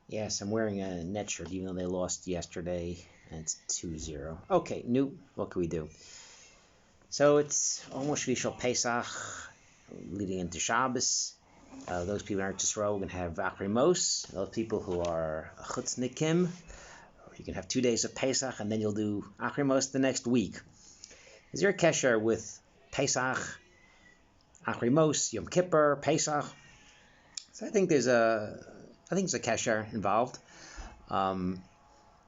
Yes, I'm wearing a net shirt even though they lost yesterday and it's 2-0. Okay, new. What can we do? So it's almost Shvishal Pesach, leading into Shabbos. Those people in Eretz Yisrael, we're going to have achrei. Those people who are chutznikim, you can have 2 days of Pesach and then you'll do achrei the next week. Is there a kesher with Pesach, achrei, Yom Kippur, Pesach? So I think there's a kesher involved. So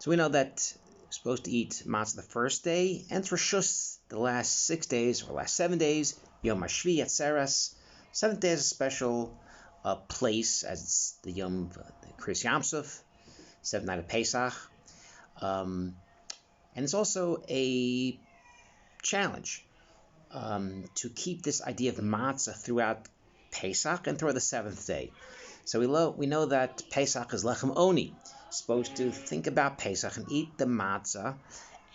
we know that we're supposed to eat matzah the first day, and reshus the last 6 days or last 7 days. Yom HaShvi Atzeres. 7th day is a special place, as it's the Yom Chris Yamsuf, 7th night of Pesach, and it's also a challenge to keep this idea of matzah throughout Pesach and throughout the 7th day. So we know that Pesach is lechem oni, supposed to think about Pesach and eat the matzah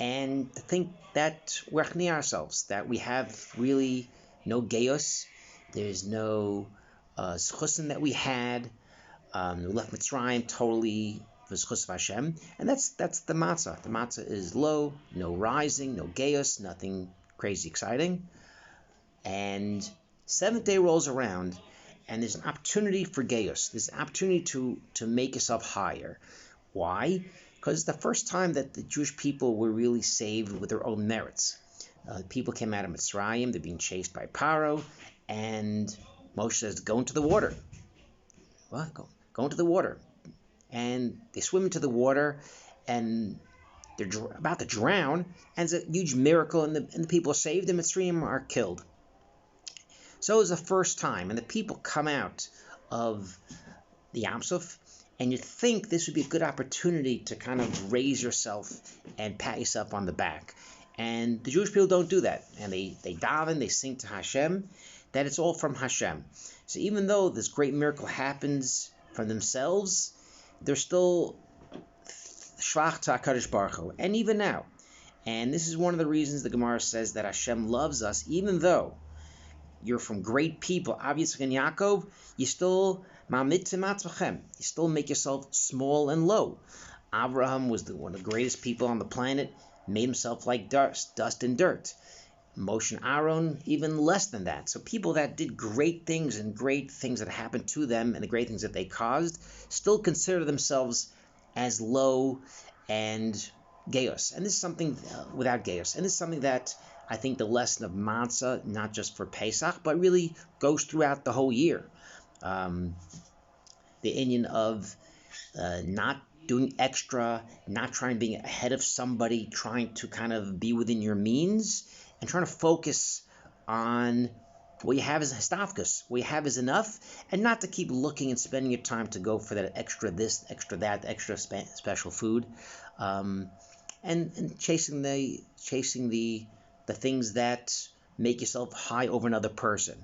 and think that we're achrei ourselves, that we have really no geos, there's no zchusim that we had, we left Mitzrayim totally v'zchus of Hashem, and that's the matzah. The matzah is low, no rising, no geos, nothing crazy exciting, and 7th day rolls around, and there's an opportunity for geos. There's an opportunity to make yourself higher. Why? Because it's the first time that the Jewish people were really saved with their own merits. People came out of Mitzrayim, they're being chased by Paro, and Moshe says, go into the water. Well, go into the water. And they swim into the water, and they're about to drown, and it's a huge miracle, and the people are saved, and Mitzrayim are killed. So it was the first time, and the people come out of the Yam Suf, and you think this would be a good opportunity to kind of raise yourself and pat yourself on the back. And the Jewish people don't do that. And they daven, they sing to Hashem, that it's all from Hashem. So even though this great miracle happens from themselves, they're still shvach to HaKadosh Baruch Hu. And even now. And this is one of the reasons the Gemara says that Hashem loves us, even though you're from great people, Yitzchak and Yaakov, you still you still make yourself small and low. Abraham was one of the greatest people on the planet, made himself like dust and dirt. Moshe and Aaron, even less than that. So people that did great things and great things that happened to them and the great things that they caused still consider themselves as low and geos. And this is something without geos. And this is something that I think the lesson of matzah, not just for Pesach, but really goes throughout the whole year. The inyan of not doing extra, not trying to be ahead of somebody, trying to kind of be within your means, and trying to focus on what you have is hastafkus, what you have is enough, and not to keep looking and spending your time to go for that extra this, extra that, extra special food, and chasing the things that make yourself high over another person.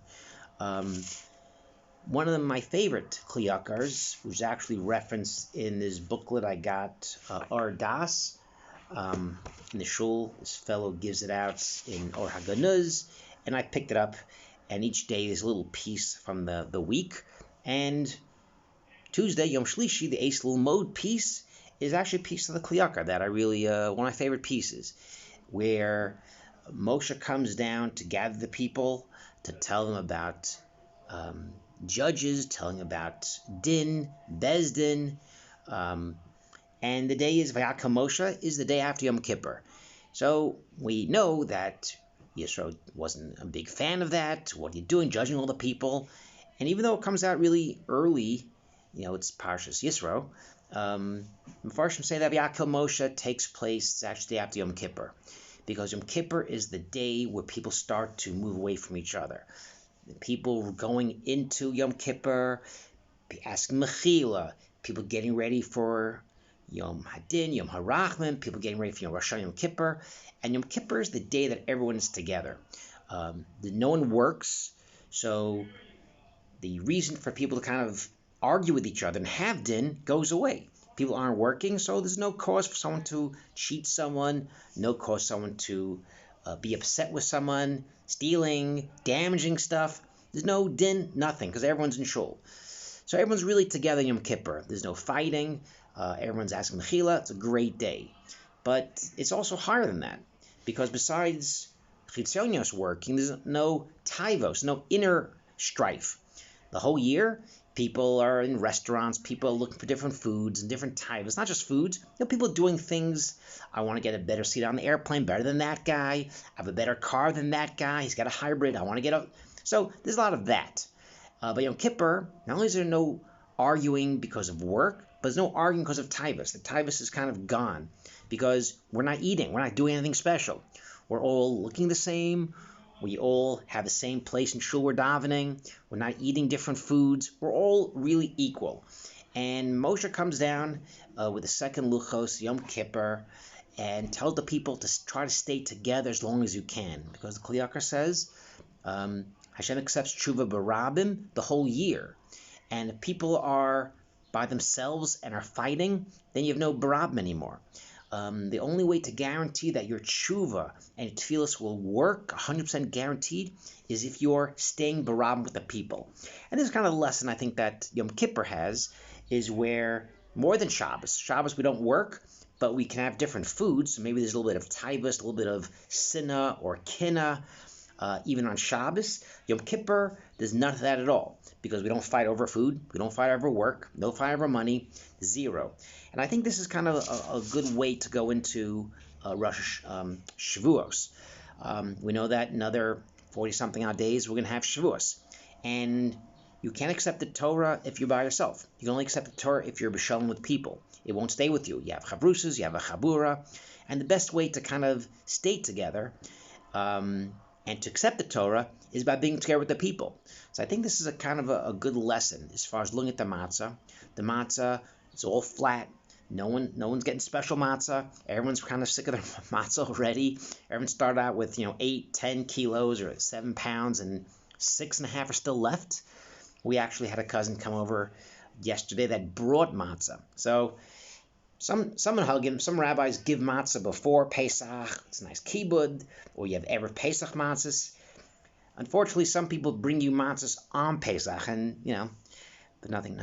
One of my favorite kliyakars, which is actually referenced in this booklet I got, Or Das, in the shul. This fellow gives it out in Or Haganuz, and I picked it up, and each day there's a little piece from the week. And Tuesday, Yom Shlishi, the Eis Lilmod piece, is actually a piece of the kliyakar that I really, one of my favorite pieces, where Moshe comes down to gather the people, to tell them about judges, telling about din, bezdin, and the day is Vayakam Moshe, is the day after Yom Kippur. So we know that Yisro wasn't a big fan of that. What are you doing, judging all the people? And even though it comes out really early, it's parshas Yisro, Mepharshim say that Vayakam Moshe takes place, it's actually the day after Yom Kippur, because Yom Kippur is the day where people start to move away from each other. The people going into Yom Kippur, asking Mechila, people getting ready for Yom Hadin, Yom Harachman, people getting ready for Rosh Hashanah, Yom Kippur, and Yom Kippur is the day that everyone is together. No one works, so the reason for people to kind of argue with each other and have din goes away. People aren't working, so there's no cause for someone to cheat someone, no cause for someone to be upset with someone, stealing, damaging stuff. There's no din, nothing, because everyone's in shul. So everyone's really together Yom Kippur. There's no fighting. Everyone's asking Mechila. It's a great day. But it's also higher than that, because besides Chitzonios working, there's no taivos, no inner strife. The whole year, people are in restaurants, people are looking for different foods and different taivos, not just foods. People doing things. I want to get a better seat on the airplane, better than that guy. I have a better car than that guy. He's got a hybrid. I want to get a... So there's a lot of that. But Yom Kippur, not only is there no arguing because of work, but there's no arguing because of taivos. The taivos is kind of gone because we're not eating. We're not doing anything special. We're all looking the same. We all have the same place in shul we're davening. We're not eating different foods. We're all really equal. And Moshe comes down with the second luchos, Yom Kippur, and tells the people to try to stay together as long as you can. Because the Kli Yakar says, Hashem accepts tshuva barabim the whole year. And if people are by themselves and are fighting, then you have no barabim anymore. The only way to guarantee that your tshuva and your tefillos will work 100% guaranteed is if you're staying barabim with the people. And this is kind of the lesson I think that Yom Kippur has, is where more than Shabbos we don't work, but we can have different foods. So maybe there's a little bit of taivos, a little bit of sinna or kinna. Even on Shabbos, Yom Kippur, there's none of that at all, because we don't fight over food, we don't fight over work, we don't fight over money, zero. And I think this is kind of a good way to go into Rosh Shavuos. We know that in another 40-something odd days, we're going to have Shavuos. And you can't accept the Torah if you're by yourself. You can only accept the Torah if you're b'shalom with people. It won't stay with you. You have chavrusas, you have a chabura. And the best way to kind of stay together and to accept the Torah is by being together with the people. So I think this is a kind of a good lesson as far as looking at the matzah. The matzah, it's all flat. No one's getting special matzah. Everyone's kind of sick of their matzah already. Everyone started out with 8, 10 kilos or 7 pounds, and 6.5 are still left. We actually had a cousin come over yesterday that brought matzah. So some rabbis give matzah before Pesach. It's a nice kibbud, or you have erev Pesach matzahs. Unfortunately, some people bring you matzahs on Pesach, and but nothing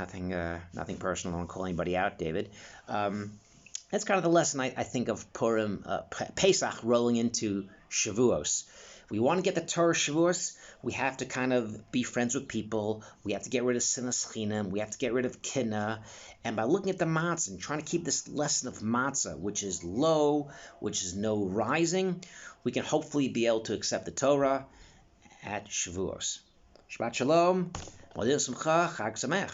personal. I don't call anybody out, David. That's kind of the lesson I think of Purim, Pesach rolling into Shavuos. We want to get the Torah Shavuos. We have to kind of be friends with people. We have to get rid of sinas chinam. We have to get rid of kinna. And by looking at the matzah and trying to keep this lesson of matzah, which is low, which is no rising, we can hopefully be able to accept the Torah at Shavuos. Shabbat Shalom. Chag Sameach.